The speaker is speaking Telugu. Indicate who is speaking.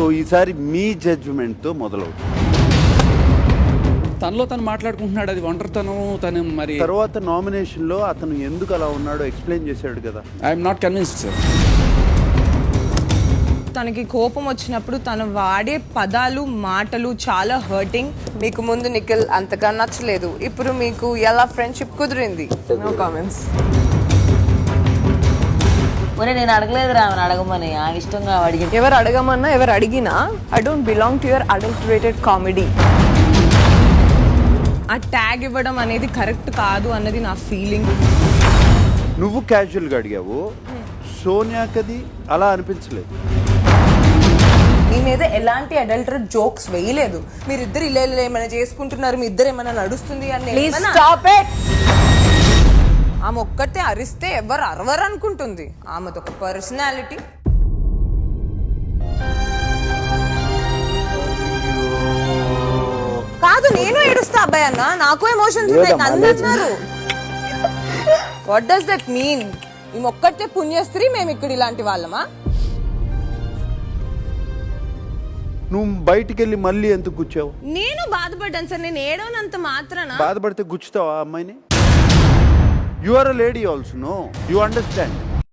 Speaker 1: సో ఈసారి మీ జడ్జిమెంట్తో మొదలవుతుంది.
Speaker 2: తనలో తను మాట్లాడుకుంటున్నాడు, అది ఒంటరితనం. తను మరి
Speaker 1: తర్వాత నామినేషన్లో అతను ఎందుకు అలా ఉన్నాడో ఎక్స్ప్లెయిన్ చేశాడు కదా.
Speaker 2: I'm not convinced sir.
Speaker 3: తనకి కోపం వచ్చినప్పుడు తను వాడే పదాలు మాటలు చాలా హర్టింగ్.
Speaker 4: మీకు ముందు నిఖిల్ అంతగా నచ్చలేదు, ఇప్పుడు మీకు ఎలా ఫ్రెండ్షిప్ కుదిరింది? No comments.
Speaker 5: ఒరే నేను అడగలేదు రా, అడగమని ఆ ఇష్టంగా అడిగి.
Speaker 4: ఎవరు అడగమన్నా ఎవరు అడిగినా I don't belong to your adulterated comedy.
Speaker 3: ఆ ట్యాగ్ ఇవ్వడం అనేది కరెక్ట్ కాదు అన్నది నా ఫీలింగ్.
Speaker 1: నువ్వు క్యాజువల్గా అడిగావు, సోనియాకది అలా అనిపించలేదు.
Speaker 4: మీ మీద ఎలాంటి అడల్టరేట్ జోక్స్ వేయలేదు. మీరిద్దరు ఇలా ఏమైనా చేసుకుంటున్నారు, మీ ఇద్దరు ఏమైనా నడుస్తుంది అని.
Speaker 5: Please stop it.
Speaker 4: ఆమె ఒక్కటే అరిస్తే ఎవరు అరవరు అనుకుంటుంది. ఆమెది ఒక పర్సనాలిటీ. కాదు నేను ఏడుస్తా అబ్బాయి అన్న, నాకు ఎమోషన్స్ ఉన్నాయి, నన్ను అన్నారు. What does that mean? ఈమె ఒక్కటే పుణ్యస్త్రీ, మేము ఇక్కడ ఇలాంటి వాళ్ళమా?
Speaker 1: నువ్వు బయటికి వెళ్ళి మళ్ళీ ఎందుకు గుచ్చావు?
Speaker 3: నేను బాధపడ్డాను సార్, నేను ఏడవనంత మాత్రాన.
Speaker 1: బాధపడితే గుచ్చుతావా ఆ అమ్మాయిని? You are a lady also, no you understand.